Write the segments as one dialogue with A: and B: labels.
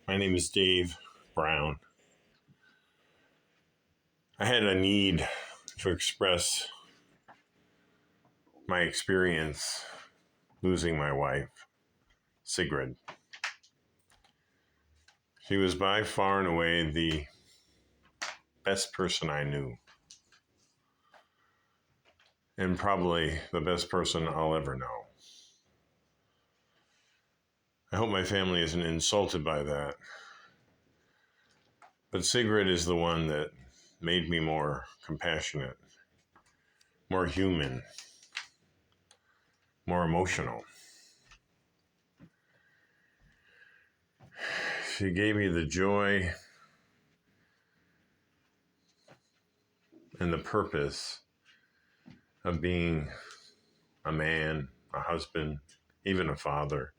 A: My name is Dave Brown. I had a need to express my experience losing my wife, Sigrid. She was by far and away the best person I knew, and probably the best person I'll ever know. I hope my family isn't insulted by that, but Sigrid is the one that made me more compassionate, more human, more emotional. She gave me the joy and the purpose of being a man, a husband, even a father.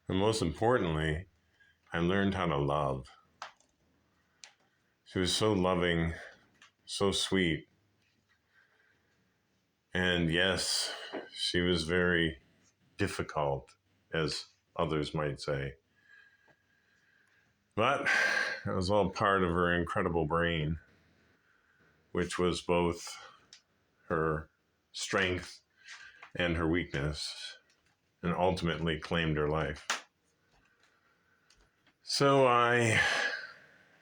A: And most importantly, I learned how to love. She was so loving, so sweet. And yes, she was very difficult, as others might say. But it was all part of her incredible brain, which was both her strength and her weakness, and ultimately claimed her life. So I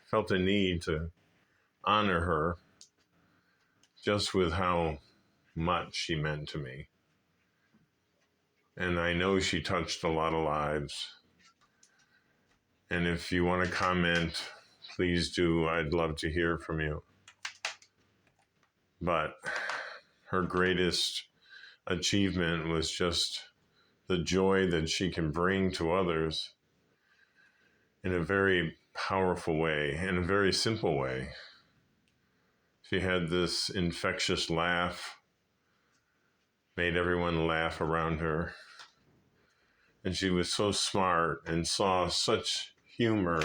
A: felt a need to honor her just with how much she meant to me. And I know she touched a lot of lives. And if you want to comment, please do. I'd love to hear from you. But her greatest achievement was just the joy that she can bring to others in a very powerful way, in a very simple way. She had this infectious laugh, made everyone laugh around her. And she was so smart and saw such humor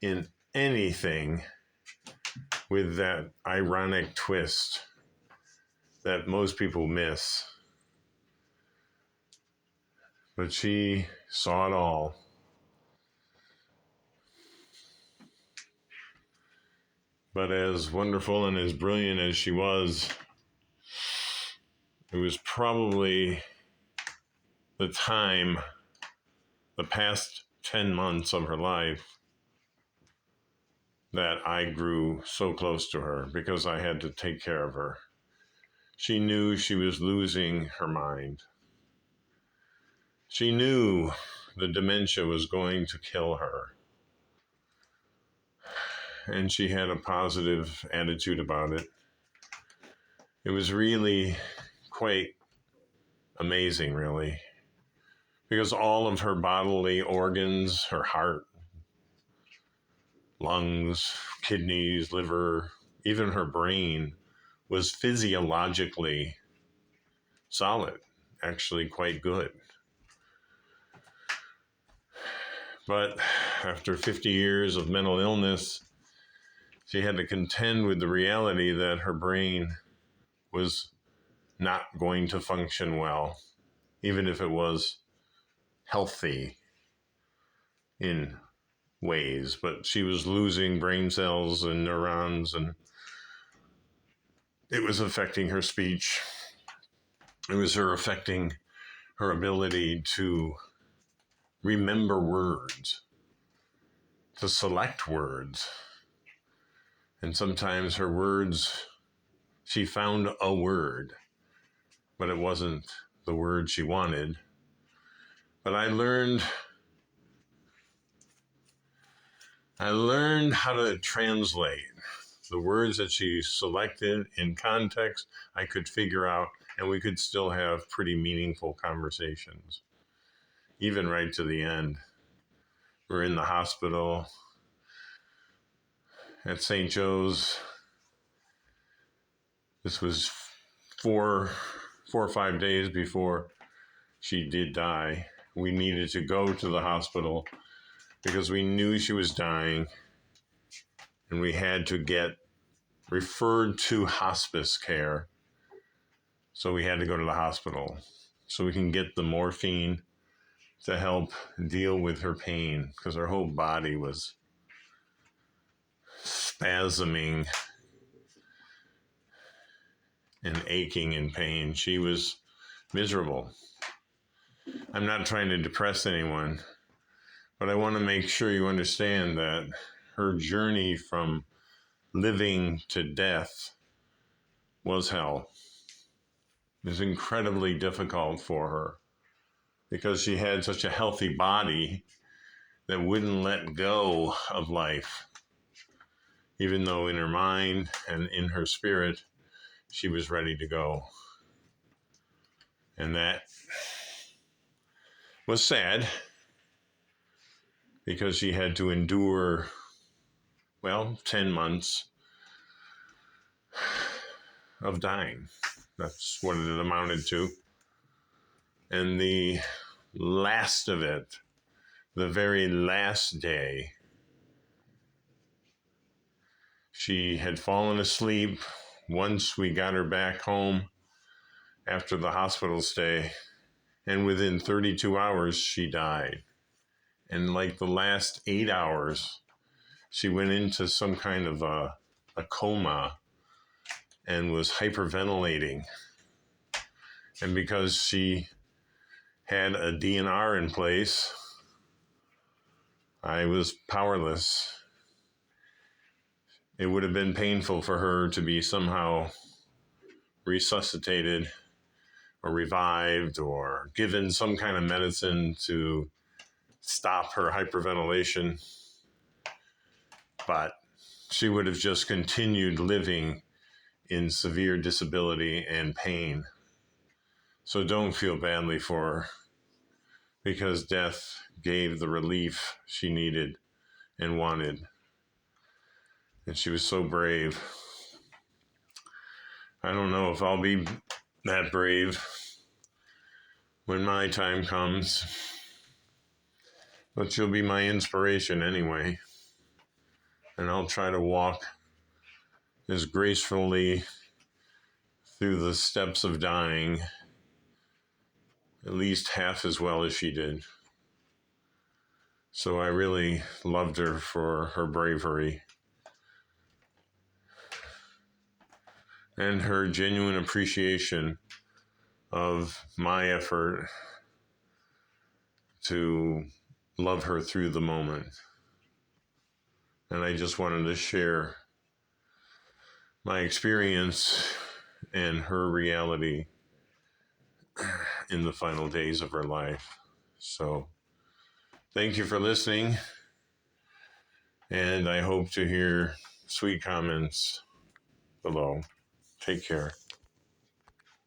A: in anything with that ironic twist that most people miss. But she saw it all. But as wonderful and as brilliant as she was, it was probably the past 10 months of her life, that I grew so close to her because I had to take care of her. She knew she was losing her mind. She knew the dementia was going to kill her. And she had a positive attitude about it. It was really quite amazing, really, because all of her bodily organs, her heart, lungs, kidneys, liver, even her brain, was physiologically solid, actually quite good. But after 50 years of mental illness, she had to contend with the reality that her brain was not going to function well, even if it was healthy in ways. But she was losing brain cells and neurons, and it was affecting her speech. It was affecting her ability to remember words, to select words. And sometimes her words, she found a word, but it wasn't the word she wanted. But I learned how to translate the words that she selected in context. I could figure out, and we could still have pretty meaningful conversations, even right to the end. We're in the hospital at St. Joe's. This was four or 5 days before she did die. We needed to go to the hospital because we knew she was dying, and we had to get referred to hospice care. So we had to go to the hospital so we can get the morphine to help deal with her pain because her whole body was spasming and aching in pain. She was miserable. I'm not trying to depress anyone, but I want to make sure you understand that her journey from living to death was hell. It was incredibly difficult for her because she had such a healthy body that wouldn't let go of life, even though in her mind and in her spirit, she was ready to go. And that was sad because she had to endure, 10 months of dying. That's what it amounted to. And the last of it, the very last day, she had fallen asleep once we got her back home after the hospital stay, and within 32 hours, she died. And like the last 8 hours, she went into some kind of a coma and was hyperventilating. And because she had a DNR in place, I was powerless. It would have been painful for her to be somehow resuscitated or revived or given some kind of medicine to stop her hyperventilation. But she would have just continued living in severe disability and pain. So don't feel badly for her, because death gave the relief she needed and wanted. And she was so brave. I don't know if I'll be that brave when my time comes, but she'll be my inspiration anyway. And I'll try to walk as gracefully through the steps of dying, at least half as well as she did. So I really loved her for her bravery and her genuine appreciation of my effort to love her through the moment. And I just wanted to share my experience and her reality in the final days of her life. So thank you for listening, and I hope to hear sweet comments below. Take care.